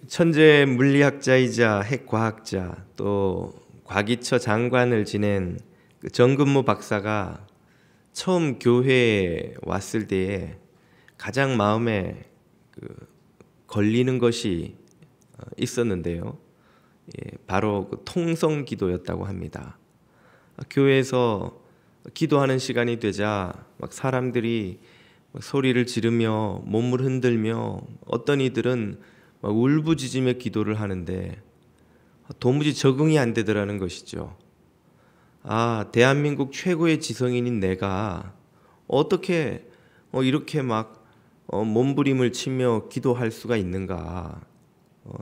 천재 물리학자이자 핵과학자 또 과기처 장관을 지낸 그 정근모 박사가 처음 교회에 왔을 때에 가장 마음에 걸리는 것이 있었는데요. 바로 그 통성기도였다고 합니다. 교회에서 기도하는 시간이 되자 막 사람들이 막 소리를 지르며 몸을 흔들며 어떤 이들은 막 울부짖으며 기도를 하는데 도무지 적응이 안 되더라는 것이죠. 대한민국 최고의 지성인인 내가 어떻게 이렇게 막 몸부림을 치며 기도할 수가 있는가?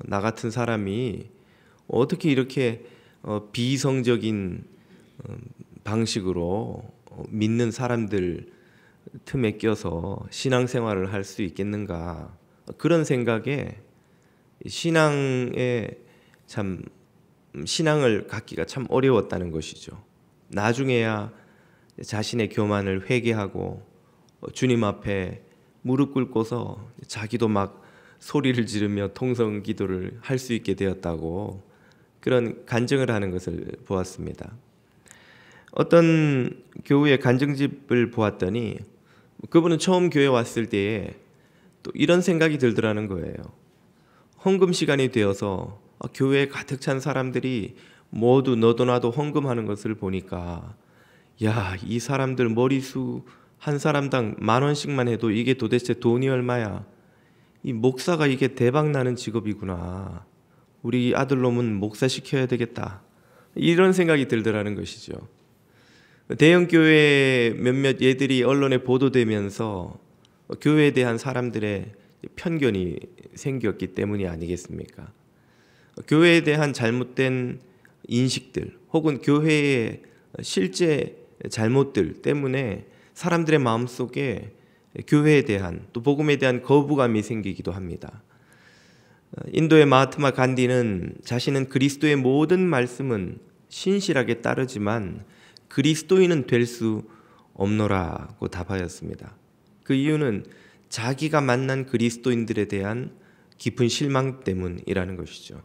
나 같은 사람이 어떻게 이렇게 비이성적인 방식으로 믿는 사람들 틈에 껴서 신앙생활을 할 수 있겠는가? 그런 생각에 신앙을 갖기가 참 어려웠다는 것이죠. 나중에야 자신의 교만을 회개하고 주님 앞에 무릎 꿇고서 자기도 막 소리를 지르며 통성 기도를 할 수 있게 되었다고 그런 간증을 하는 것을 보았습니다. 어떤 교우의 간증집을 보았더니 그분은 처음 교회 왔을 때에 또 이런 생각이 들더라는 거예요. 헌금 시간이 되어서 교회에 가득 찬 사람들이 모두 너도 나도 헌금하는 것을 보니까 이 사람들 머리수 한 사람당 10,000원씩만 해도 이게 도대체 돈이 얼마야? 이 목사가 이게 대박 나는 직업이구나. 우리 아들놈은 목사 시켜야 되겠다. 이런 생각이 들더라는 것이죠. 대형 교회 몇몇 예들이 언론에 보도되면서 교회에 대한 사람들의 편견이 생겼기 때문이 아니겠습니까? 교회에 대한 잘못된 인식들 혹은 교회의 실제 잘못들 때문에 사람들의 마음속에 교회에 대한 또 복음에 대한 거부감이 생기기도 합니다. 인도의 마하트마 간디는 자신은 그리스도의 모든 말씀은 신실하게 따르지만 그리스도인은 될 수 없노라고 답하였습니다. 그 이유는 자기가 만난 그리스도인들에 대한 깊은 실망 때문이라는 것이죠.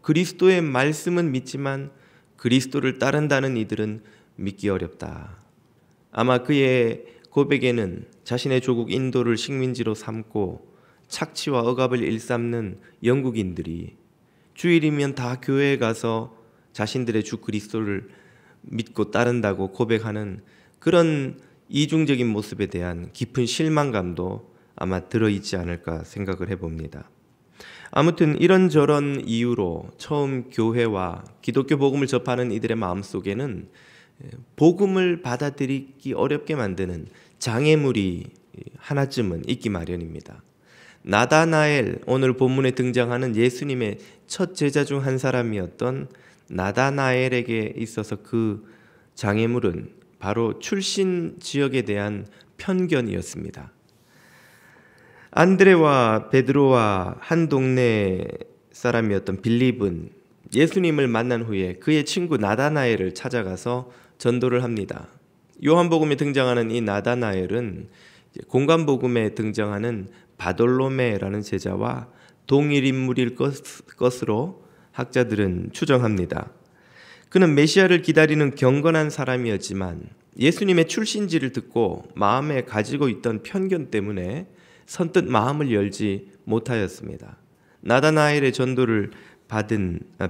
그리스도의 말씀은 믿지만 그리스도를 따른다는 이들은 믿기 어렵다. 아마 그의 고백에는 자신의 조국 인도를 식민지로 삼고 착취와 억압을 일삼는 영국인들이 주일이면 다 교회에 가서 자신들의 주 그리스도를 믿고 따른다고 고백하는 그런 이중적인 모습에 대한 깊은 실망감도 아마 들어있지 않을까 생각을 해봅니다. 아무튼 이런저런 이유로 처음 교회와 기독교 복음을 접하는 이들의 마음속에는 복음을 받아들이기 어렵게 만드는 장애물이 하나쯤은 있기 마련입니다. 나다나엘, 오늘 본문에 등장하는 예수님의 첫 제자 중 한 사람이었던 나다나엘에게 있어서 그 장애물은 바로 출신 지역에 대한 편견이었습니다. 안드레와 베드로와 한 동네 사람이었던 빌립은 예수님을 만난 후에 그의 친구 나다나엘을 찾아가서 전도를 합니다. 요한복음에 등장하는 이 나다나엘은 공간복음에 등장하는 바돌로메라는 제자와 동일 인물일 것으로 학자들은 추정합니다. 그는 메시아를 기다리는 경건한 사람이었지만 예수님의 출신지를 듣고 마음에 가지고 있던 편견 때문에 선뜻 마음을 열지 못하였습니다.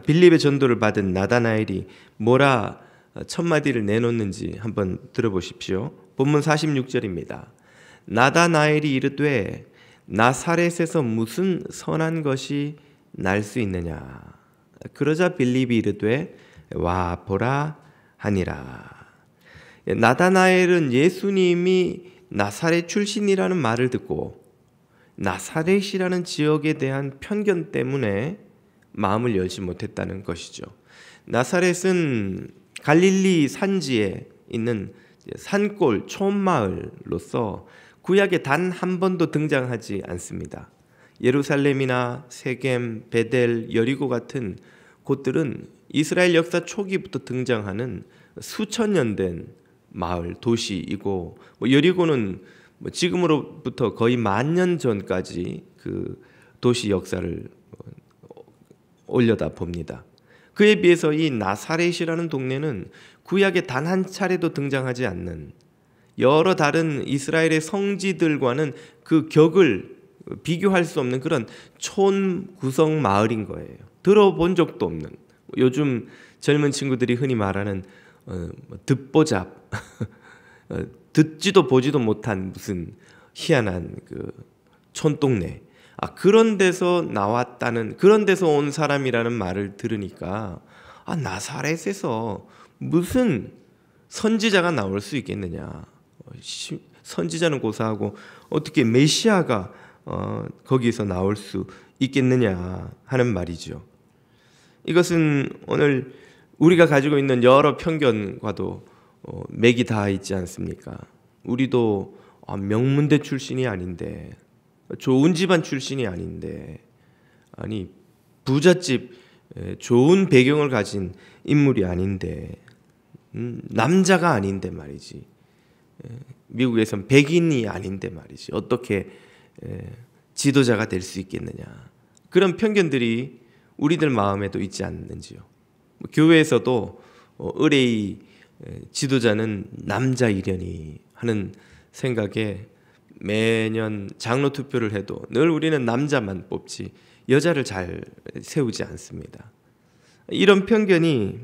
빌립의 전도를 받은 나다나엘이 뭐라 첫마디를 내놓는지 한번 들어보십시오. 본문 46절입니다. 나다나엘이 이르되 나사렛에서 무슨 선한 것이 날 수 있느냐. 그러자 빌립이 이르되 와 보라 하니라. 나다나엘은 예수님이 나사렛 출신이라는 말을 듣고 나사렛이라는 지역에 대한 편견 때문에 마음을 열지 못했다는 것이죠. 나사렛은 갈릴리 산지에 있는 산골 촌마을로서 구약에 단 한 번도 등장하지 않습니다. 예루살렘이나 세겜, 베델, 여리고 같은 곳들은 이스라엘 역사 초기부터 등장하는 수천 년 된 마을, 도시이고 여리고는 지금으로부터 거의 10,000년 전까지 그 도시 역사를 올려다 봅니다. 그에 비해서 이 나사렛이라는 동네는 구약에 단 한 차례도 등장하지 않는 여러 다른 이스라엘의 성지들과는 그 격을 비교할 수 없는 그런 촌 구성 마을인 거예요. 들어본 적도 없는, 요즘 젊은 친구들이 흔히 말하는 듣보잡 듣지도 보지도 못한 무슨 희한한 그 촌동네, 그런 데서 나왔다는, 그런 데서 온 사람이라는 말을 들으니까 나사렛에서 무슨 선지자가 나올 수 있겠느냐, 선지자는 고사하고 어떻게 메시아가 거기에서 나올 수 있겠느냐 하는 말이죠. 이것은 오늘 우리가 가지고 있는 여러 편견과도 맥이 닿아 있지 않습니까? 우리도 명문대 출신이 아닌데, 좋은 집안 출신이 아닌데, 아니 부잣집 좋은 배경을 가진 인물이 아닌데, 남자가 아닌데 말이지, 미국에선 백인이 아닌데 말이지, 어떻게 지도자가 될 수 있겠느냐, 그런 편견들이 우리들 마음에도 있지 않는지요. 교회에서도 의뢰의 지도자는 남자이려니 하는 생각에 매년 장로 투표를 해도 늘 우리는 남자만 뽑지 여자를 잘 세우지 않습니다. 이런 편견이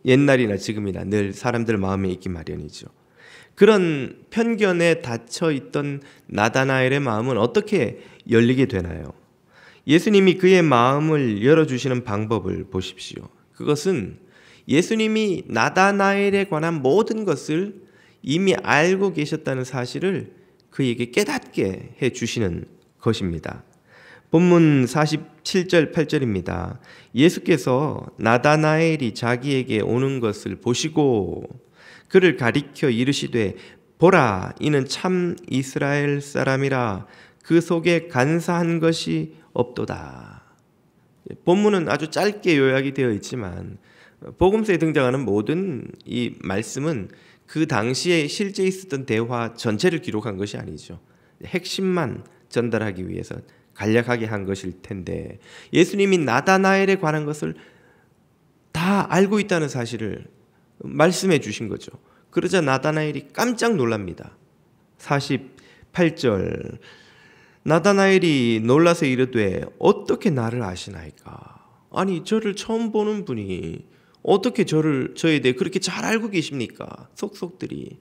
옛날이나 지금이나 늘 사람들 마음에 있기 마련이죠. 그런 편견에 닫혀 있던 나다나엘의 마음은 어떻게 열리게 되나요? 예수님이 그의 마음을 열어주시는 방법을 보십시오. 그것은 예수님이 나다나엘에 관한 모든 것을 이미 알고 계셨다는 사실을 그에게 깨닫게 해주시는 것입니다. 본문 47절 8절입니다. 예수께서 나다나엘이 자기에게 오는 것을 보시고 그를 가리켜 이르시되 보라, 이는 참 이스라엘 사람이라, 그 속에 간사한 것이 없도다. 본문은 아주 짧게 요약이 되어 있지만 복음서에 등장하는 모든 이 말씀은 그 당시에 실제 있었던 대화 전체를 기록한 것이 아니죠. 핵심만 전달하기 위해서 간략하게 한 것일 텐데, 예수님이 나다나엘에 관한 것을 다 알고 있다는 사실을 말씀해 주신 거죠. 그러자 나다나엘이 깜짝 놀랍니다. 48절, 나다나엘이 놀라서 이르되 어떻게 나를 아시나이까? 아니, 저를 처음 보는 분이 어떻게 저에 대해 그렇게 잘 알고 계십니까? 속속들이.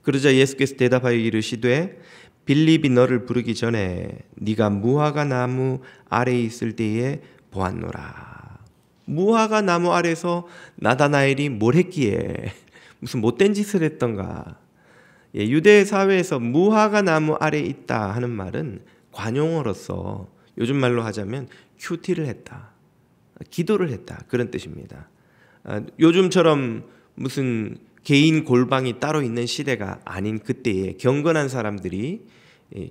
그러자 예수께서 대답하여 이르시되 빌립이 너를 부르기 전에 네가 무화과 나무 아래에 있을 때에 보았노라. 무화과 나무 아래서 나다나엘이 뭘 했기에, 무슨 못된 짓을 했던가? 유대 사회에서 무화과 나무 아래에 있다 하는 말은 관용어로서 요즘 말로 하자면 큐티를 했다, 기도를 했다, 그런 뜻입니다. 요즘처럼 무슨 개인 골방이 따로 있는 시대가 아닌 그때에 경건한 사람들이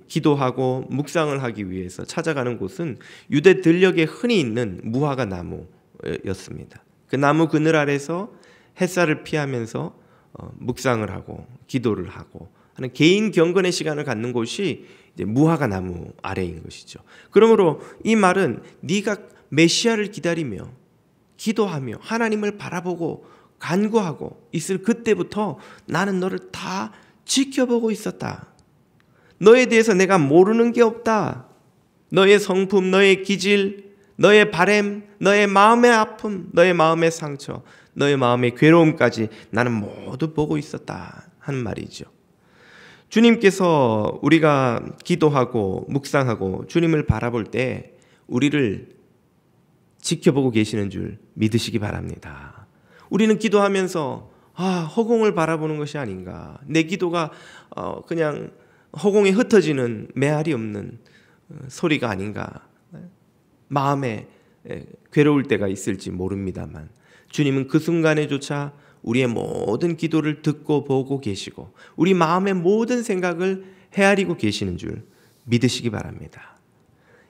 기도하고 묵상을 하기 위해서 찾아가는 곳은 유대 들녘에 흔히 있는 무화과 나무였습니다. 그 나무 그늘 아래서 햇살을 피하면서 묵상을 하고 기도를 하고 하는 개인 경건의 시간을 갖는 곳이 이제 무화과 나무 아래인 것이죠. 그러므로 이 말은 네가 메시아를 기다리며 기도하며 하나님을 바라보고 간구하고 있을 그때부터 나는 너를 다 지켜보고 있었다. 너에 대해서 내가 모르는 게 없다. 너의 성품, 너의 기질, 너의 바램, 너의 마음의 아픔, 너의 마음의 상처, 너의 마음의 괴로움까지 나는 모두 보고 있었다 하는 말이죠. 주님께서 우리가 기도하고 묵상하고 주님을 바라볼 때 우리를 지켜보고 계시는 줄 믿으시기 바랍니다. 우리는 기도하면서 허공을 바라보는 것이 아닌가, 내 기도가 그냥 허공에 흩어지는 메아리 없는 소리가 아닌가, 마음에 괴로울 때가 있을지 모릅니다만 주님은 그 순간에조차 우리의 모든 기도를 듣고 보고 계시고 우리 마음의 모든 생각을 헤아리고 계시는 줄 믿으시기 바랍니다.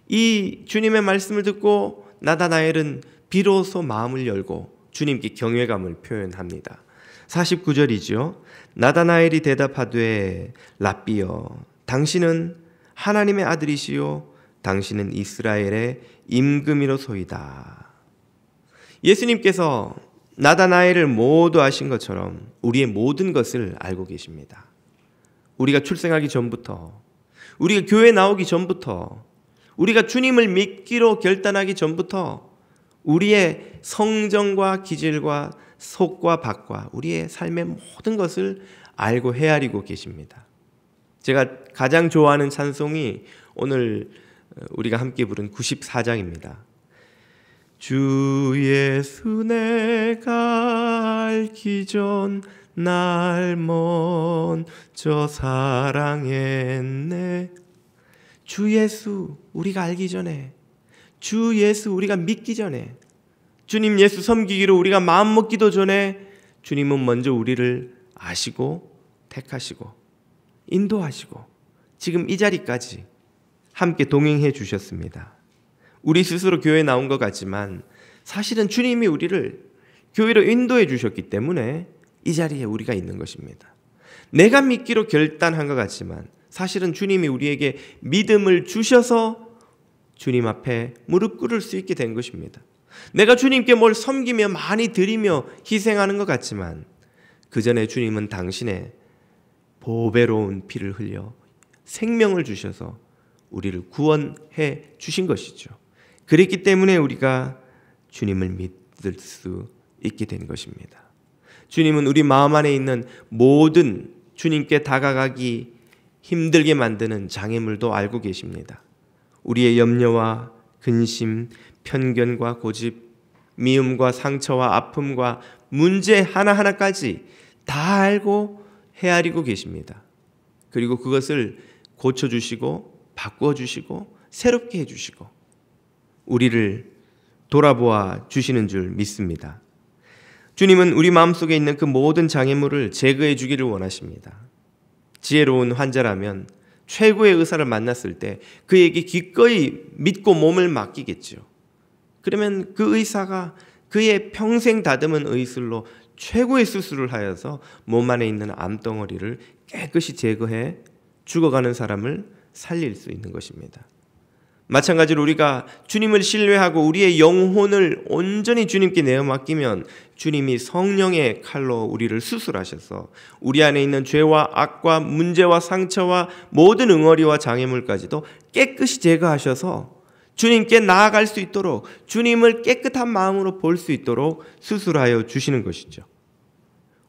이 주님의 말씀을 듣고 나다나엘은 비로소 마음을 열고 주님께 경외감을 표현합니다. 49절이죠. 나다나엘이 대답하되 랍비여, 당신은 하나님의 아들이시요 당신은 이스라엘의 임금이로소이다. 예수님께서 나다나엘을 모두 아신 것처럼 우리의 모든 것을 알고 계십니다. 우리가 출생하기 전부터, 우리가 교회 나오기 전부터, 우리가 주님을 믿기로 결단하기 전부터 우리의 성정과 기질과 속과 밖과 우리의 삶의 모든 것을 알고 헤아리고 계십니다. 제가 가장 좋아하는 찬송이 오늘 우리가 함께 부른 94장입니다. 주 예수 내가 알기 전 날 먼저 사랑했네. 주 예수 우리가 알기 전에, 주 예수 우리가 믿기 전에, 주님 예수 섬기기로 우리가 마음 먹기도 전에 주님은 먼저 우리를 아시고 택하시고 인도하시고 지금 이 자리까지 함께 동행해 주셨습니다. 우리 스스로 교회에 나온 것 같지만 사실은 주님이 우리를 교회로 인도해 주셨기 때문에 이 자리에 우리가 있는 것입니다. 내가 믿기로 결단한 것 같지만 사실은 주님이 우리에게 믿음을 주셔서 주님 앞에 무릎 꿇을 수 있게 된 것입니다. 내가 주님께 뭘 섬기며 많이 드리며 희생하는 것 같지만 그 전에 주님은 당신의 보배로운 피를 흘려 생명을 주셔서 우리를 구원해 주신 것이죠. 그랬기 때문에 우리가 주님을 믿을 수 있게 된 것입니다. 주님은 우리 마음 안에 있는 모든 주님께 다가가기 힘들게 만드는 장애물도 알고 계십니다. 우리의 염려와 근심, 편견과 고집, 미움과 상처와 아픔과 문제 하나하나까지 다 알고 헤아리고 계십니다. 그리고 그것을 고쳐주시고 바꿔주시고 새롭게 해주시고 우리를 돌아보아 주시는 줄 믿습니다. 주님은 우리 마음속에 있는 그 모든 장애물을 제거해 주기를 원하십니다. 지혜로운 환자라면 최고의 의사를 만났을 때 그에게 기꺼이 믿고 몸을 맡기겠죠. 그러면 그 의사가 그의 평생 다듬은 의술로 최고의 수술을 하여서 몸 안에 있는 암덩어리를 깨끗이 제거해 죽어가는 사람을 살릴 수 있는 것입니다. 마찬가지로 우리가 주님을 신뢰하고 우리의 영혼을 온전히 주님께 내어 맡기면 주님이 성령의 칼로 우리를 수술하셔서 우리 안에 있는 죄와 악과 문제와 상처와 모든 응어리와 장애물까지도 깨끗이 제거하셔서 주님께 나아갈 수 있도록 주님을 깨끗한 마음으로 볼 수 있도록 수술하여 주시는 것이죠.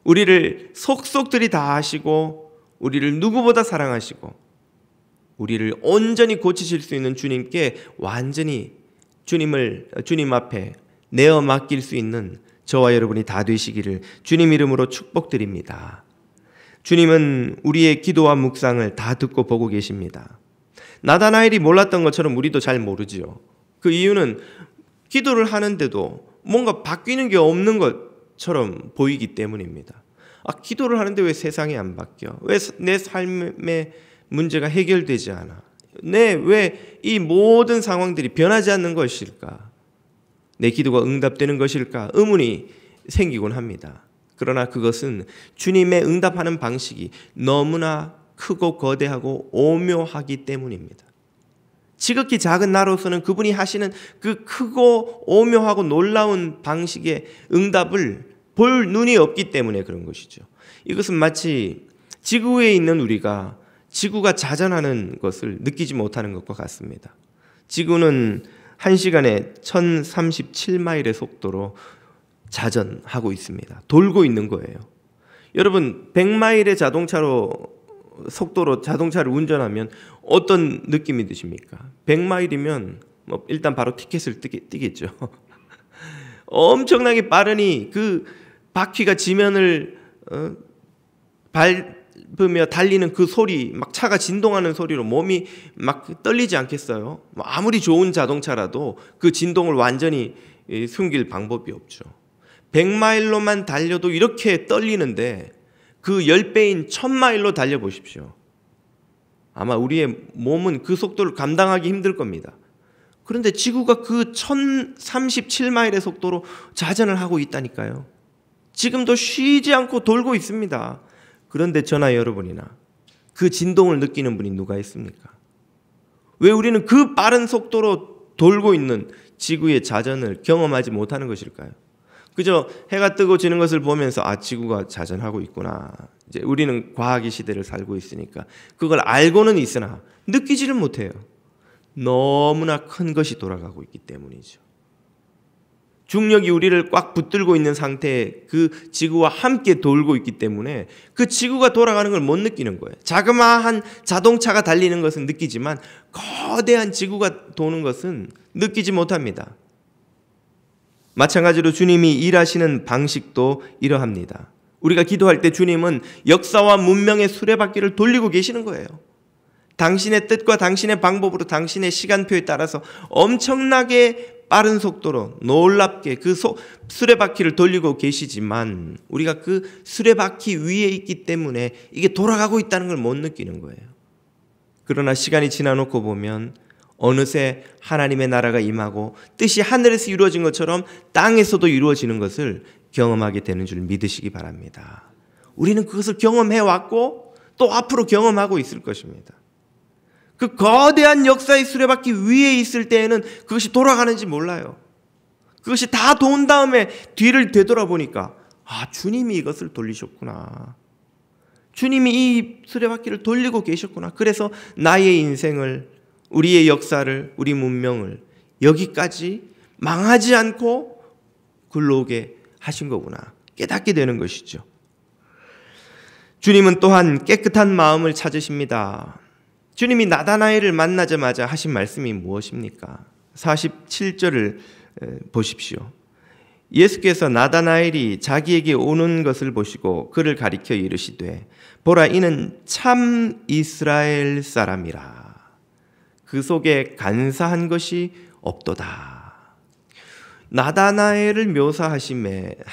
우리를 속속들이 다 아시고 우리를 누구보다 사랑하시고 우리를 온전히 고치실 수 있는 주님께 완전히 주님 앞에 내어 맡길 수 있는 저와 여러분이 다 되시기를 주님 이름으로 축복드립니다. 주님은 우리의 기도와 묵상을 다 듣고 보고 계십니다. 나다나엘이 몰랐던 것처럼 우리도 잘 모르지요. 그 이유는 기도를 하는데도 뭔가 바뀌는 게 없는 것처럼 보이기 때문입니다. 기도를 하는데 왜 세상이 안 바뀌어? 왜 내 삶의 문제가 해결되지 않아? 왜 이 모든 상황들이 변하지 않는 것일까? 내 기도가 응답되는 것일까? 의문이 생기곤 합니다. 그러나 그것은 주님의 응답하는 방식이 너무나 크고 거대하고 오묘하기 때문입니다. 지극히 작은 나로서는 그분이 하시는 그 크고 오묘하고 놀라운 방식의 응답을 볼 눈이 없기 때문에 그런 것이죠. 이것은 마치 지구에 있는 우리가 지구가 자전하는 것을 느끼지 못하는 것과 같습니다. 지구는 1시간에 1037마일의 속도로 자전하고 있습니다. 돌고 있는 거예요. 여러분 100마일의 속도로 자동차를 운전하면 어떤 느낌이 드십니까? 100마일이면 일단 바로 티켓을 뛰겠죠. 엄청나게 빠르니 그 바퀴가 지면을 밟으며 달리는 그 소리, 막 차가 진동하는 소리로 몸이 막 떨리지 않겠어요? 아무리 좋은 자동차라도 그 진동을 완전히 숨길 방법이 없죠. 100마일로만 달려도 이렇게 떨리는데 그 10배인 1000마일로 달려보십시오. 아마 우리의 몸은 그 속도를 감당하기 힘들 겁니다. 그런데 지구가 그 1037마일의 속도로 자전을 하고 있다니까요. 지금도 쉬지 않고 돌고 있습니다. 그런데 저나 여러분이나 그 진동을 느끼는 분이 누가 있습니까? 왜 우리는 그 빠른 속도로 돌고 있는 지구의 자전을 경험하지 못하는 것일까요? 그저 해가 뜨고 지는 것을 보면서 지구가 자전하고 있구나. 이제 우리는 과학의 시대를 살고 있으니까 그걸 알고는 있으나 느끼지를 못해요. 너무나 큰 것이 돌아가고 있기 때문이죠. 중력이 우리를 꽉 붙들고 있는 상태에 그 지구와 함께 돌고 있기 때문에 그 지구가 돌아가는 걸 못 느끼는 거예요. 자그마한 자동차가 달리는 것은 느끼지만 거대한 지구가 도는 것은 느끼지 못합니다. 마찬가지로 주님이 일하시는 방식도 이러합니다. 우리가 기도할 때 주님은 역사와 문명의 수레바퀴를 돌리고 계시는 거예요. 당신의 뜻과 당신의 방법으로 당신의 시간표에 따라서 엄청나게 빠른 속도로 놀랍게 그 수레바퀴를 돌리고 계시지만 우리가 그 수레바퀴 위에 있기 때문에 이게 돌아가고 있다는 걸 못 느끼는 거예요. 그러나 시간이 지나놓고 보면 어느새 하나님의 나라가 임하고 뜻이 하늘에서 이루어진 것처럼 땅에서도 이루어지는 것을 경험하게 되는 줄 믿으시기 바랍니다. 우리는 그것을 경험해왔고 또 앞으로 경험하고 있을 것입니다. 그 거대한 역사의 수레바퀴 위에 있을 때에는 그것이 돌아가는지 몰라요. 그것이 다 돈 다음에 뒤를 되돌아보니까 주님이 이것을 돌리셨구나. 주님이 이 수레바퀴를 돌리고 계셨구나. 그래서 나의 인생을, 우리의 역사를, 우리 문명을 여기까지 망하지 않고 굴러오게 하신 거구나. 깨닫게 되는 것이죠. 주님은 또한 깨끗한 마음을 찾으십니다. 주님이 나다나엘을 만나자마자 하신 말씀이 무엇입니까? 47절을 보십시오. 예수께서 나다나엘이 자기에게 오는 것을 보시고 그를 가리켜 이르시되 보라 이는 참 이스라엘 사람이라. 그 속에 간사한 것이 없도다. 나다나엘을 묘사하시는데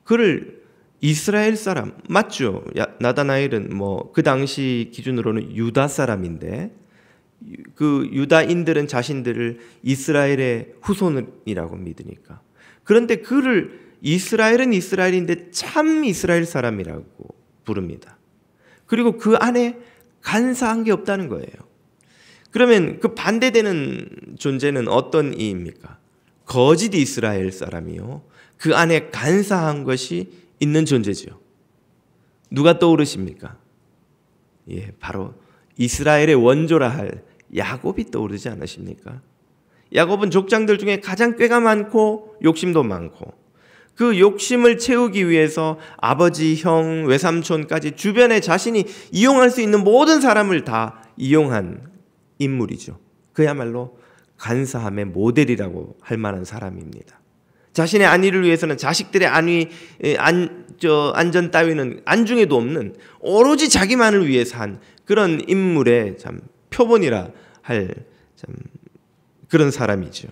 그를 이스라엘 사람 맞죠? 나다나엘은 그 당시 기준으로는 유다 사람인데 그 유다인들은 자신들을 이스라엘의 후손이라고 믿으니까. 그런데 그를 이스라엘은 이스라엘인데 참 이스라엘 사람이라고 부릅니다. 그리고 그 안에 간사한 게 없다는 거예요. 그러면 그 반대되는 존재는 어떤 이입니까? 거짓 이스라엘 사람이요. 그 안에 간사한 것이 있는 존재죠. 누가 떠오르십니까? 바로 이스라엘의 원조라 할 야곱이 떠오르지 않으십니까? 야곱은 족장들 중에 가장 꾀가 많고 욕심도 많고 그 욕심을 채우기 위해서 아버지, 형, 외삼촌까지 주변에 자신이 이용할 수 있는 모든 사람을 다 이용한 인물이죠. 그야말로 간사함의 모델이라고 할 만한 사람입니다. 자신의 안위를 위해서는 자식들의 안전 따위는 안중에도 없는 오로지 자기만을 위해서 한 그런 인물의 참 표본이라 할 참 그런 사람이죠.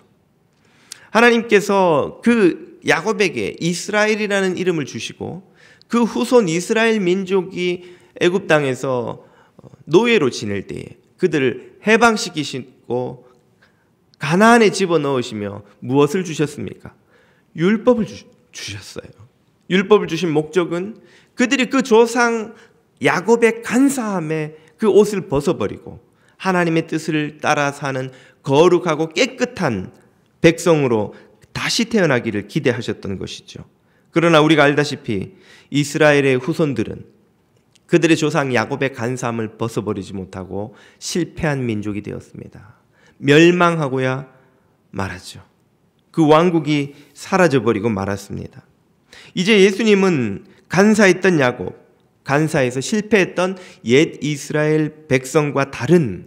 하나님께서 그 야곱에게 이스라엘이라는 이름을 주시고 그 후손 이스라엘 민족이 애굽 땅에서 노예로 지낼 때에 그들을 해방시키시고 가나안에 집어넣으시며 무엇을 주셨습니까? 율법을 주셨어요. 율법을 주신 목적은 그들이 그 조상 야곱의 간사함에 그 옷을 벗어버리고 하나님의 뜻을 따라 사는 거룩하고 깨끗한 백성으로 다시 태어나기를 기대하셨던 것이죠. 그러나 우리가 알다시피 이스라엘의 후손들은 그들의 조상 야곱의 간사함을 벗어버리지 못하고 실패한 민족이 되었습니다. 멸망하고야 말았죠. 그 왕국이 사라져버리고 말았습니다. 이제 예수님은 간사했던 야곱, 간사에서 실패했던 옛 이스라엘 백성과 다른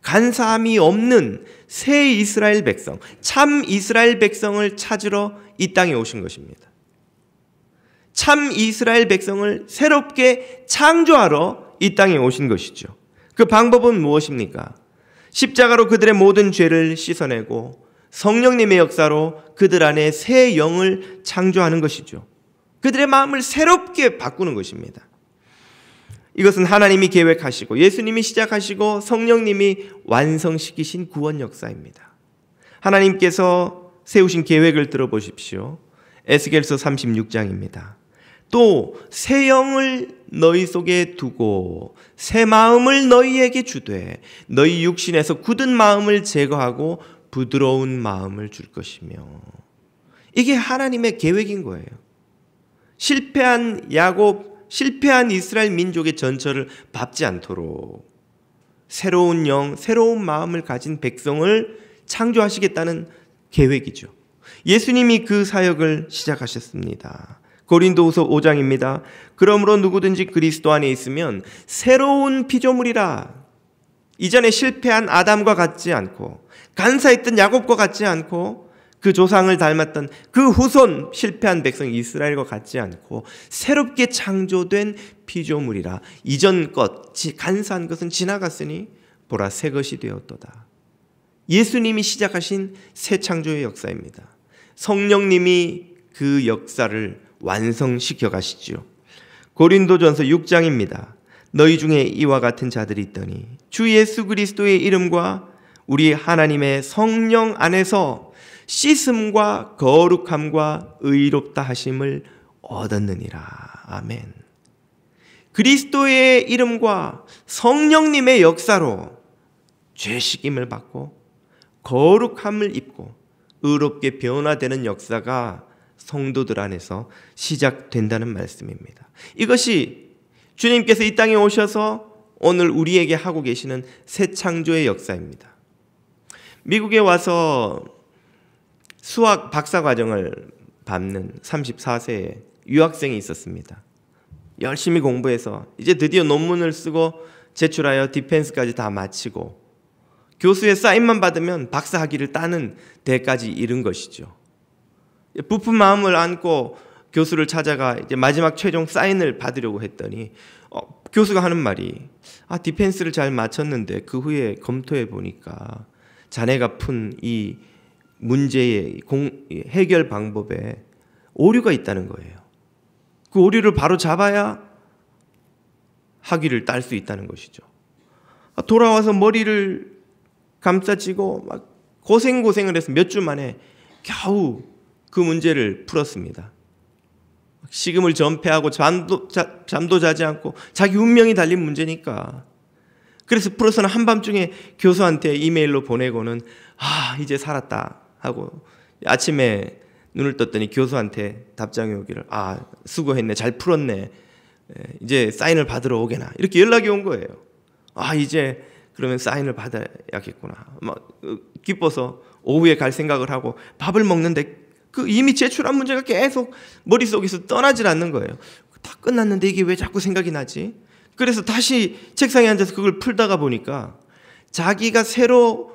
간사함이 없는 새 이스라엘 백성, 참 이스라엘 백성을 찾으러 이 땅에 오신 것입니다. 참 이스라엘 백성을 새롭게 창조하러 이 땅에 오신 것이죠. 그 방법은 무엇입니까? 십자가로 그들의 모든 죄를 씻어내고 성령님의 역사로 그들 안에 새 영을 창조하는 것이죠. 그들의 마음을 새롭게 바꾸는 것입니다. 이것은 하나님이 계획하시고 예수님이 시작하시고 성령님이 완성시키신 구원 역사입니다. 하나님께서 세우신 계획을 들어보십시오. 에스겔서 36장입니다. 또 새 영을 너희 속에 두고 새 마음을 너희에게 주되 너희 육신에서 굳은 마음을 제거하고 부드러운 마음을 줄 것이며. 이게 하나님의 계획인 거예요. 실패한 야곱, 실패한 이스라엘 민족의 전철을 밟지 않도록 새로운 영, 새로운 마음을 가진 백성을 창조하시겠다는 계획이죠. 예수님이 그 사역을 시작하셨습니다. 고린도후서 5장입니다. 그러므로 누구든지 그리스도 안에 있으면 새로운 피조물이라. 이전에 실패한 아담과 같지 않고 간사했던 야곱과 같지 않고 그 조상을 닮았던 그 후손 실패한 백성 이스라엘과 같지 않고 새롭게 창조된 피조물이라. 이전 것 간사한 것은 지나갔으니 보라 새 것이 되었도다. 예수님이 시작하신 새 창조의 역사입니다. 성령님이 그 역사를 완성시켜 가시죠. 고린도전서 6장입니다. 너희 중에 이와 같은 자들이 있더니 주 예수 그리스도의 이름과 우리 하나님의 성령 안에서 씻음과 거룩함과 의롭다 하심을 얻었느니라. 아멘. 그리스도의 이름과 성령님의 역사로 죄식임을 받고 거룩함을 입고 의롭게 변화되는 역사가 성도들 안에서 시작된다는 말씀입니다. 이것이 주님께서 이 땅에 오셔서 오늘 우리에게 하고 계시는 새 창조의 역사입니다. 미국에 와서 수학 박사 과정을 밟는 34세의 유학생이 있었습니다. 열심히 공부해서 이제 드디어 논문을 쓰고 제출하여 디펜스까지 다 마치고 교수의 사인만 받으면 박사 학위를 따는 데까지 이른 것이죠. 부푼 마음을 안고 교수를 찾아가 이제 마지막 최종 사인을 받으려고 했더니 교수가 하는 말이 디펜스를 잘 마쳤는데 그 후에 검토해 보니까 자네가 푼 이 문제의 해결 방법에 오류가 있다는 거예요. 그 오류를 바로 잡아야 학위를 딸 수 있다는 것이죠. 돌아와서 머리를 감싸지고 막 고생을 해서 몇 주 만에 겨우 그 문제를 풀었습니다. 식음을 전폐하고 잠도 자지 않고 자기 운명이 달린 문제니까. 그래서 풀어서는 한밤중에 교수한테 이메일로 보내고는 이제 살았다 하고 아침에 눈을 떴더니 교수한테 답장이 오기를 수고했네, 잘 풀었네, 이제 사인을 받으러 오게나, 이렇게 연락이 온 거예요. 이제 그러면 사인을 받아야겠구나 막 기뻐서 오후에 갈 생각을 하고 밥을 먹는데 그 이미 제출한 문제가 계속 머릿속에서 떠나질 않는 거예요. 다 끝났는데 이게 왜 자꾸 생각이 나지? 그래서 다시 책상에 앉아서 그걸 풀다가 보니까 자기가 새로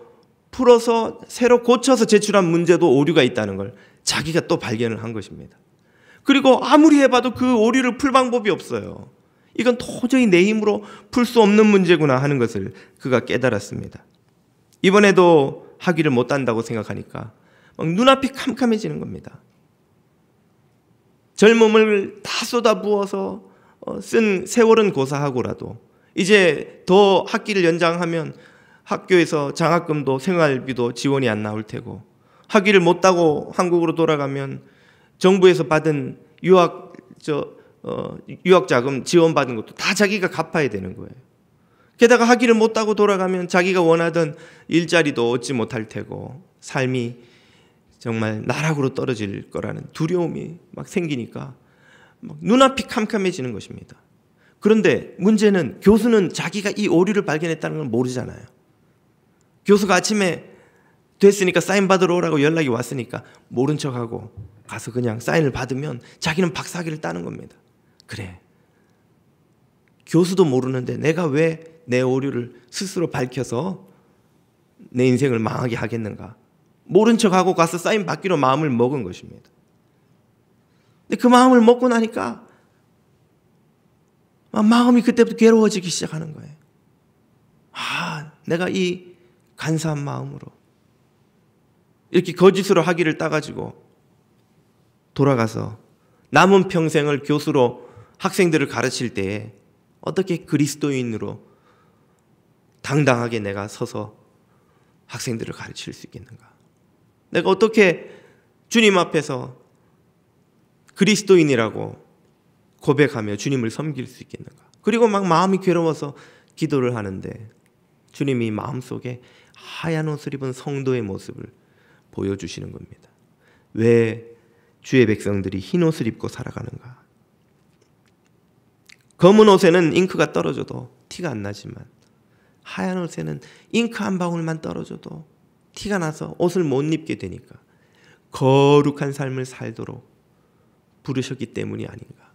풀어서 새로 고쳐서 제출한 문제도 오류가 있다는 걸 자기가 또 발견을 한 것입니다. 그리고 아무리 해봐도 그 오류를 풀 방법이 없어요. 이건 도저히 내 힘으로 풀 수 없는 문제구나 하는 것을 그가 깨달았습니다. 이번에도 학위를 못 딴다고 생각하니까 막 눈앞이 캄캄해지는 겁니다. 젊음을 다 쏟아부어서 쓴 세월은 고사하고라도 이제 더 학기를 연장하면 학교에서 장학금도 생활비도 지원이 안 나올 테고, 학위를 못 따고 한국으로 돌아가면 정부에서 받은 유학 자금 지원받은 것도 다 자기가 갚아야 되는 거예요. 게다가 학위를 못 따고 돌아가면 자기가 원하던 일자리도 얻지 못할 테고 삶이 정말 나락으로 떨어질 거라는 두려움이 막 생기니까 막 눈앞이 캄캄해지는 것입니다. 그런데 문제는 교수는 자기가 이 오류를 발견했다는 걸 모르잖아요. 교수가 아침에 됐으니까 사인 받으러 오라고 연락이 왔으니까 모른 척하고 가서 그냥 사인을 받으면 자기는 박사학위를 따는 겁니다. 그래, 교수도 모르는데 내가 왜 내 오류를 스스로 밝혀서 내 인생을 망하게 하겠는가. 모른 척하고 가서 사인 받기로 마음을 먹은 것입니다. 근데 그 마음을 먹고 나니까 마음이 그때부터 괴로워지기 시작하는 거예요. 내가 이 간사한 마음으로 이렇게 거짓으로 학위를 따가지고 돌아가서 남은 평생을 교수로 학생들을 가르칠 때에 어떻게 그리스도인으로 당당하게 내가 서서 학생들을 가르칠 수 있겠는가? 내가 어떻게 주님 앞에서 그리스도인이라고 고백하며 주님을 섬길 수 있겠는가? 그리고 막 마음이 괴로워서 기도를 하는데 주님이 마음속에 하얀 옷을 입은 성도의 모습을 보여주시는 겁니다. 왜 주의 백성들이 흰 옷을 입고 살아가는가? 검은 옷에는 잉크가 떨어져도 티가 안 나지만 하얀 옷에는 잉크 한 방울만 떨어져도 티가 나서 옷을 못 입게 되니까 거룩한 삶을 살도록 부르셨기 때문이 아닌가.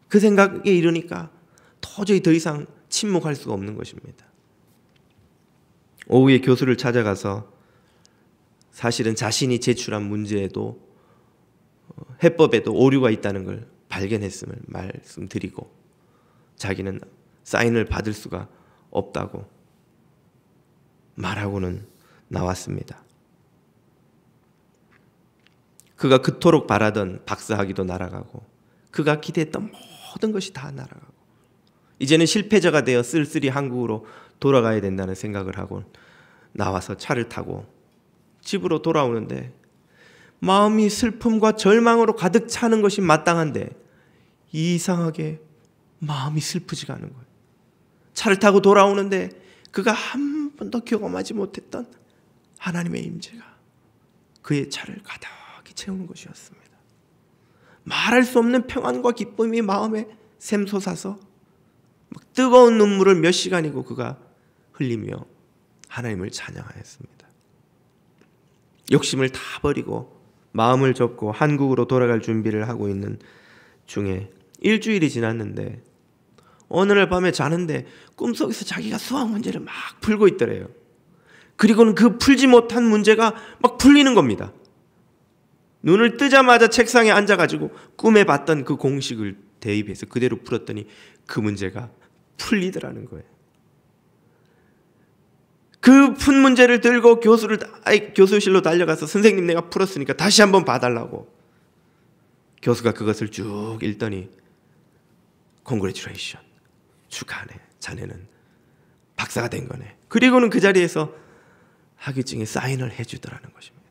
그 생각에 이르니까 도저히 더 이상 침묵할 수가 없는 것입니다. 오후에 교수를 찾아가서 사실은 자신이 제출한 문제에도 해법에도 오류가 있다는 걸 발견했음을 말씀드리고 자기는 사인을 받을 수가 없다고 말하고는 나왔습니다. 그가 그토록 바라던 박사학위도 날아가고 그가 기대했던 모든 것이 다 날아가고 이제는 실패자가 되어 쓸쓸히 한국으로 돌아가야 된다는 생각을 하고 나와서 차를 타고 집으로 돌아오는데 마음이 슬픔과 절망으로 가득 차는 것이 마땅한데 이상하게 마음이 슬프지가 않은 거예요. 차를 타고 돌아오는데 그가 한 번도 경험하지 못했던 하나님의 임재가 그의 차를 가득히 채우는 것이었습니다. 말할 수 없는 평안과 기쁨이 마음에 샘솟아서 막 뜨거운 눈물을 몇 시간이고 그가 흘리며 하나님을 찬양하였습니다. 욕심을 다 버리고 마음을 접고 한국으로 돌아갈 준비를 하고 있는 중에 일주일이 지났는데 어느 날 밤에 자는데 꿈속에서 자기가 수학 문제를 막 풀고 있더래요. 그리고는 그 풀지 못한 문제가 막 풀리는 겁니다. 눈을 뜨자마자 책상에 앉아가지고 꿈에 봤던 그 공식을 대입해서 그대로 풀었더니 그 문제가 풀리더라는 거예요. 그 푼 문제를 들고 교수실로 달려가서 선생님 내가 풀었으니까 다시 한번 봐달라고. 교수가 그것을 쭉 읽더니 Congratulations, 축하하네, 자네는 박사가 된 거네. 그리고는 그 자리에서 학위증에 사인을 해주더라는 것입니다.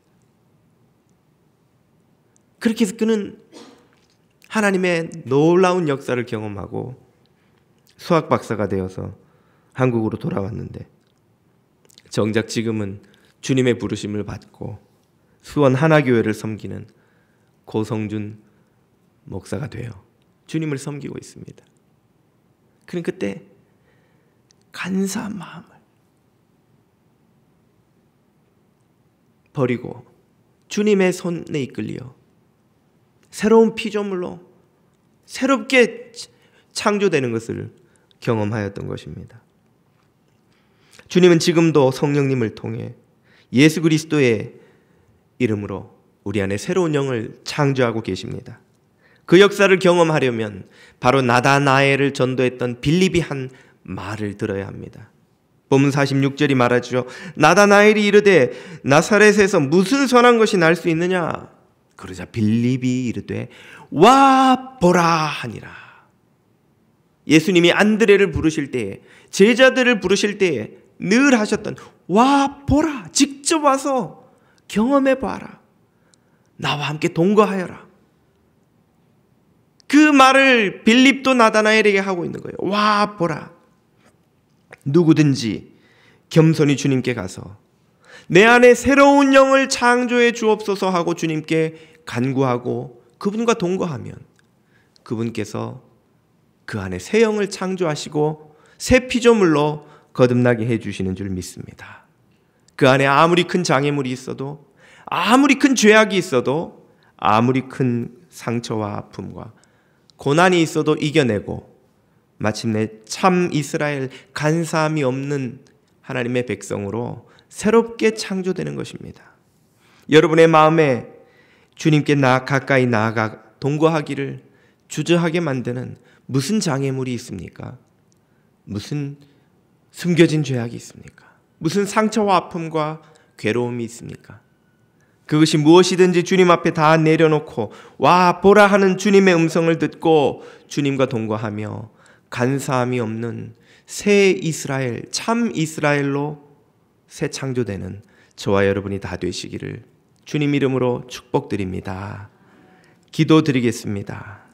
그렇게 해서 그는 하나님의 놀라운 역사를 경험하고 수학 박사가 되어서 한국으로 돌아왔는데 정작 지금은 주님의 부르심을 받고 수원 하나교회를 섬기는 고성준 목사가 되어 주님을 섬기고 있습니다. 그는 그때 간사한 마음을 버리고 주님의 손에 이끌려 새로운 피조물로 새롭게 창조되는 것을 경험하였던 것입니다. 주님은 지금도 성령님을 통해 예수 그리스도의 이름으로 우리 안에 새로운 영을 창조하고 계십니다. 그 역사를 경험하려면 바로 나다나엘을 전도했던 빌립이 한 말을 들어야 합니다. 본문 46절이 말하죠. 나다나엘이 이르되 나사렛에서 무슨 선한 것이 날 수 있느냐? 그러자 빌립이 이르되 와 보라 하니라. 예수님이 안드레를 부르실 때에 제자들을 부르실 때에 늘 하셨던 와 보라, 직접 와서 경험해 봐라, 나와 함께 동거하여라. 그 말을 빌립도 나다나엘에게 하고 있는 거예요. 와 보라. 누구든지 겸손히 주님께 가서 내 안에 새로운 영을 창조해 주옵소서 하고 주님께 간구하고 그분과 동거하면 그분께서 그 안에 새 영을 창조하시고 새 피조물로 거듭나게 해주시는 줄 믿습니다. 그 안에 아무리 큰 장애물이 있어도, 아무리 큰 죄악이 있어도, 아무리 큰 상처와 아픔과 고난이 있어도 이겨내고 마침내 참 이스라엘, 간사함이 없는 하나님의 백성으로 새롭게 창조되는 것입니다. 여러분의 마음에 주님께 가까이 나아가 동거하기를 주저하게 만드는 무슨 장애물이 있습니까? 무슨 숨겨진 죄악이 있습니까? 무슨 상처와 아픔과 괴로움이 있습니까? 그것이 무엇이든지 주님 앞에 다 내려놓고 와 보라 하는 주님의 음성을 듣고 주님과 동거하며 간사함이 없는 새 이스라엘, 참 이스라엘로 새 창조되는 저와 여러분이 다 되시기를 주님 이름으로 축복드립니다. 기도드리겠습니다.